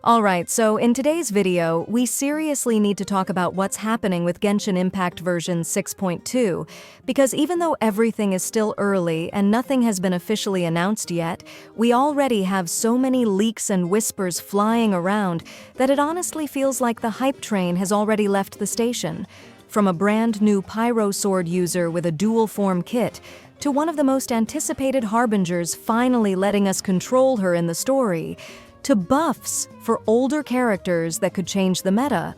Alright, so in today's video, we seriously need to talk about what's happening with Genshin Impact version 6.2, because even though everything is still early and nothing has been officially announced yet, we already have so many leaks and whispers flying around that it honestly feels like the hype train has already left the station. From a brand new Pyro Sword user with a dual form kit, to one of the most anticipated harbingers finally letting us control her in the story, to buffs for older characters that could change the meta.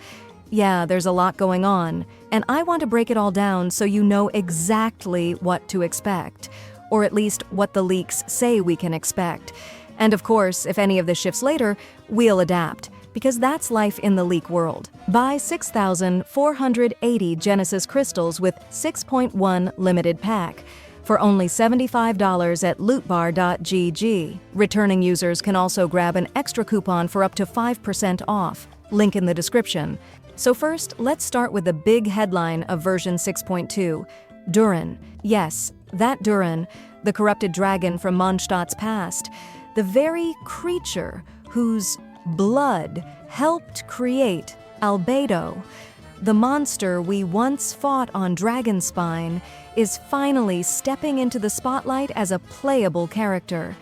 Yeah, there's a lot going on, and I want to break it all down so you know exactly what to expect, or at least what the leaks say we can expect. And of course, if any of this shifts later, we'll adapt, because that's life in the leak world. Buy 6,480 Genesis crystals with 6.1 limited pack for only $75 at lootbar.gg. Returning users can also grab an extra coupon for up to 5% off. Link in the description. So first, let's start with the big headline of version 6.2. Durin. Yes, that Durin, the corrupted dragon from Mondstadt's past. The very creature whose blood helped create Albedo. The monster we once fought on Dragonspine is finally stepping into the spotlight as a playable character.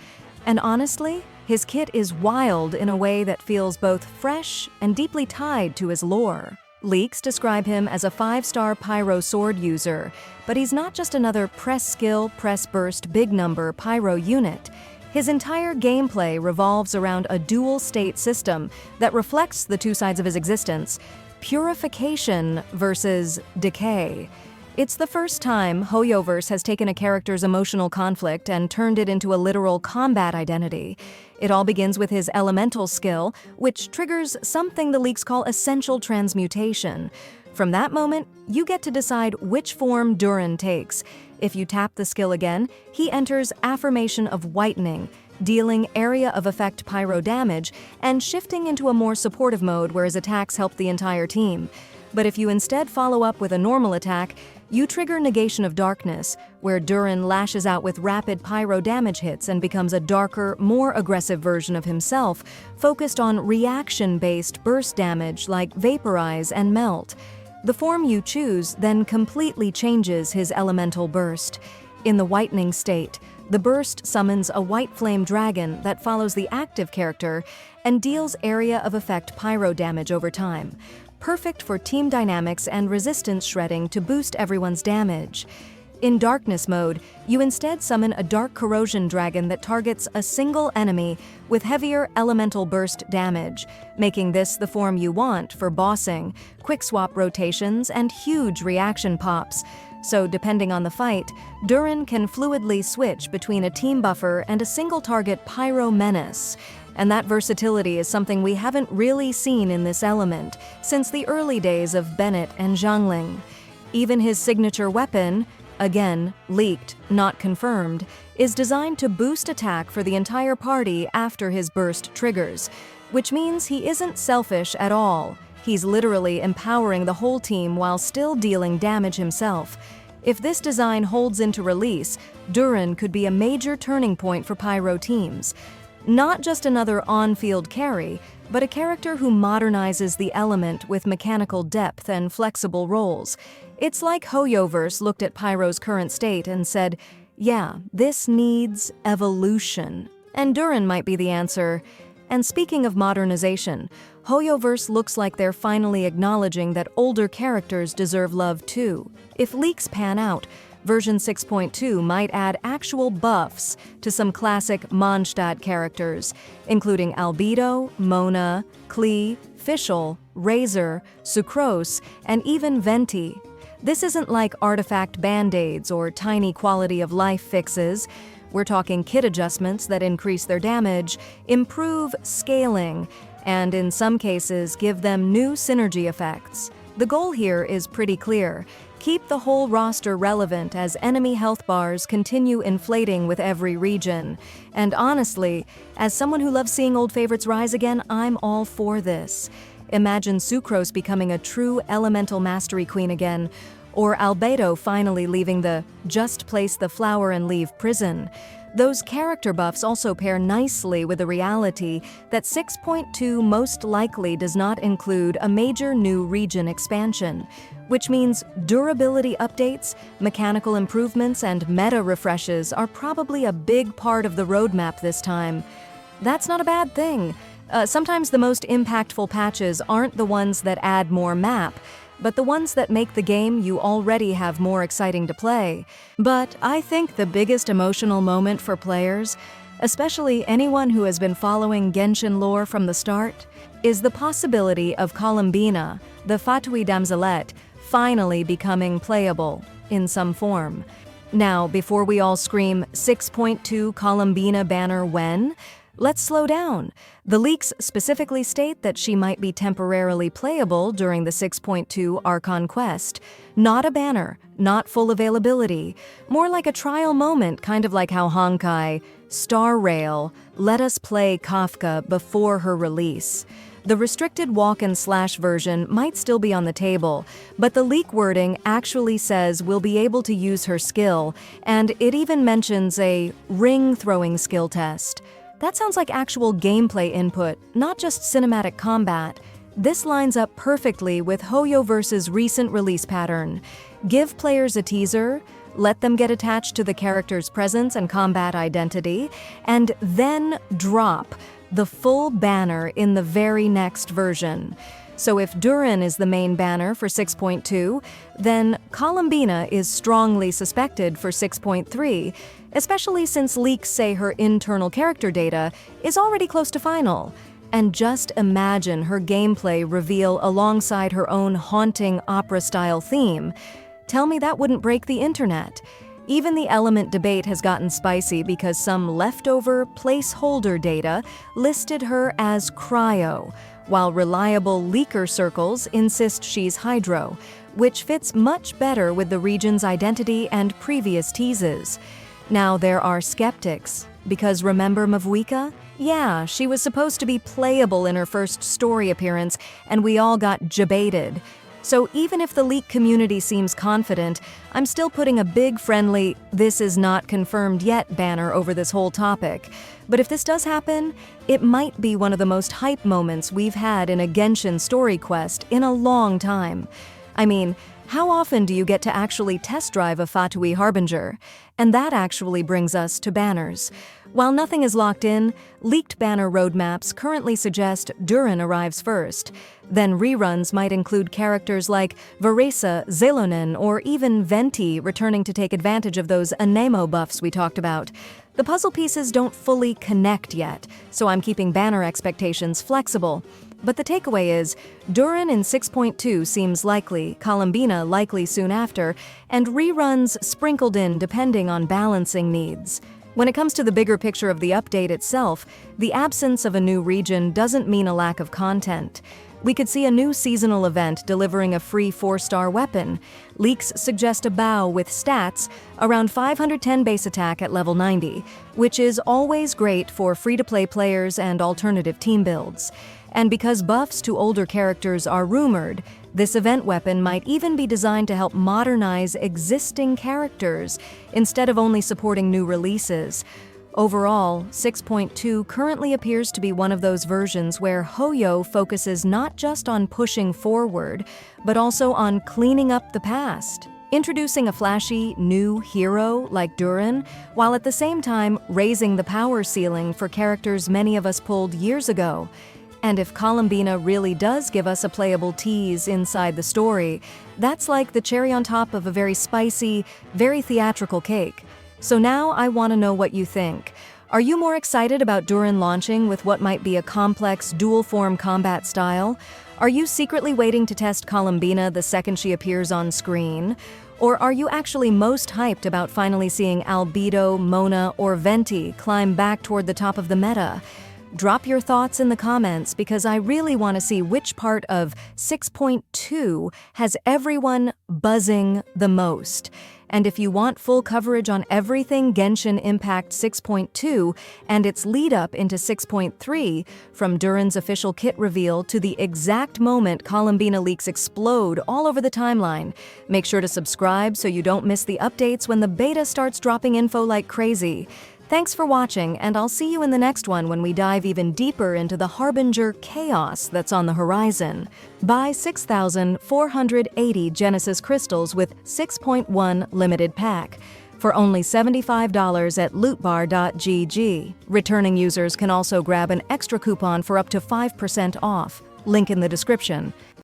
And honestly, his kit is wild in a way that feels both fresh and deeply tied to his lore. Leaks describe him as a 5-star Pyro Sword user, but he's not just another press skill, press burst, big number Pyro unit. His entire gameplay revolves around a dual-state system that reflects the two sides of his existence: purification versus decay. It's the first time Hoyoverse has taken a character's emotional conflict and turned it into a literal combat identity. It all begins with his elemental skill, which triggers something the leaks call essential transmutation. From that moment, you get to decide which form Durin takes. If you tap the skill again, he enters Affirmation of Whitening, dealing area of effect pyro damage and shifting into a more supportive mode where his attacks help the entire team. But if you instead follow up with a normal attack, you trigger Negation of Darkness, where Durin lashes out with rapid pyro damage hits and becomes a darker, more aggressive version of himself, focused on reaction-based burst damage like Vaporize and Melt. The form you choose then completely changes his elemental burst. In the Whitening state, the burst summons a white flame dragon that follows the active character and deals area of effect pyro damage over time. Perfect for team dynamics and resistance shredding to boost everyone's damage. In Darkness mode, you instead summon a Dark Corrosion dragon that targets a single enemy with heavier elemental burst damage, making this the form you want for bossing, quick swap rotations, and huge reaction pops. So depending on the fight, Durin can fluidly switch between a team buffer and a single target pyro menace. And that versatility is something we haven't really seen in this element since the early days of Bennett and Zhangling. Even his signature weapon, again, leaked, not confirmed, is designed to boost attack for the entire party after his burst triggers, which means he isn't selfish at all. He's literally empowering the whole team while still dealing damage himself. If this design holds into release, Durin could be a major turning point for Pyro teams. Not just another on-field carry, but a character who modernizes the element with mechanical depth and flexible roles. It's like Hoyoverse looked at Pyro's current state and said, yeah, this needs evolution. And Durin might be the answer. And speaking of modernization, Hoyoverse looks like they're finally acknowledging that older characters deserve love too. If leaks pan out, version 6.2 might add actual buffs to some classic Mondstadt characters, including Albedo, Mona, Klee, Fischl, Razor, Sucrose, and even Venti. This isn't like artifact band-aids or tiny quality-of-life fixes. We're talking kit adjustments that increase their damage, improve scaling, and in some cases give them new synergy effects. The goal here is pretty clear. Keep the whole roster relevant as enemy health bars continue inflating with every region. And honestly, as someone who loves seeing old favorites rise again, I'm all for this. Imagine Sucrose becoming a true elemental mastery queen again, or Albedo finally leaving the just place the flower and leave prison. Those character buffs also pair nicely with the reality that 6.2 most likely does not include a major new region expansion, which means durability updates, mechanical improvements, and meta refreshes are probably a big part of the roadmap this time. That's not a bad thing. Sometimes the most impactful patches aren't the ones that add more map, but the ones that make the game you already have more exciting to play. But I think the biggest emotional moment for players, especially anyone who has been following Genshin lore from the start, is the possibility of Columbina, the Fatui damselette, finally becoming playable in some form. Now, before we all scream 6.2 Columbina banner when, let's slow down. The leaks specifically state that she might be temporarily playable during the 6.2 Archon quest. Not a banner, not full availability, more like a trial moment, kind of like how Honkai, Star Rail, let us play Kafka before her release. The restricted walk and slash version might still be on the table, but the leak wording actually says we'll be able to use her skill, and it even mentions a ring-throwing skill test. That sounds like actual gameplay input, not just cinematic combat. This lines up perfectly with Hoyoverse's recent release pattern. Give players a teaser, let them get attached to the character's presence and combat identity, and then drop the full banner in the very next version. So if Durin is the main banner for 6.2, then Columbina is strongly suspected for 6.3, especially since leaks say her internal character data is already close to final. And just imagine her gameplay reveal alongside her own haunting opera-style theme. Tell me that wouldn't break the internet. Even the element debate has gotten spicy because some leftover placeholder data listed her as cryo, while reliable leaker circles insist she's hydro, which fits much better with the region's identity and previous teases. Now there are skeptics, because remember Mavuika? Yeah, she was supposed to be playable in her first story appearance, and we all got jebaited. So even if the leak community seems confident, I'm still putting a big friendly "this is not confirmed yet" banner over this whole topic. But if this does happen, it might be one of the most hype moments we've had in a Genshin story quest in a long time. I mean, how often do you get to actually test drive a Fatui Harbinger? And that actually brings us to banners. While nothing is locked in, leaked banner roadmaps currently suggest Durin arrives first. Then reruns might include characters like Varesa, Zelonen, or even Venti returning to take advantage of those Anemo buffs we talked about. The puzzle pieces don't fully connect yet, so I'm keeping banner expectations flexible. But the takeaway is, Durin in 6.2 seems likely, Columbina likely soon after, and reruns sprinkled in depending on balancing needs. When it comes to the bigger picture of the update itself, the absence of a new region doesn't mean a lack of content. We could see a new seasonal event delivering a free 4-star weapon. Leaks suggest a bow with stats around 510 base attack at level 90, which is always great for free-to-play players and alternative team builds. And because buffs to older characters are rumored, this event weapon might even be designed to help modernize existing characters instead of only supporting new releases. Overall, 6.2 currently appears to be one of those versions where Hoyo focuses not just on pushing forward, but also on cleaning up the past. Introducing a flashy, new hero like Durin, while at the same time raising the power ceiling for characters many of us pulled years ago. And if Columbina really does give us a playable tease inside the story, that's like the cherry on top of a very spicy, very theatrical cake. So now I want to know what you think. Are you more excited about Durin launching with what might be a complex dual-form combat style? Are you secretly waiting to test Columbina the second she appears on screen? Or are you actually most hyped about finally seeing Albedo, Mona, or Venti climb back toward the top of the meta? Drop your thoughts in the comments because I really want to see which part of 6.2 has everyone buzzing the most. And if you want full coverage on everything Genshin Impact 6.2 and its lead-up into 6.3, from Durin's official kit reveal to the exact moment Columbina leaks explode all over the timeline, make sure to subscribe so you don't miss the updates when the beta starts dropping info like crazy. Thanks for watching, and I'll see you in the next one when we dive even deeper into the Harbinger chaos that's on the horizon. Buy 6,480 Genesis crystals with 6.1 limited pack for only $75 at lootbar.gg. Returning users can also grab an extra coupon for up to 5% off. Link in the description.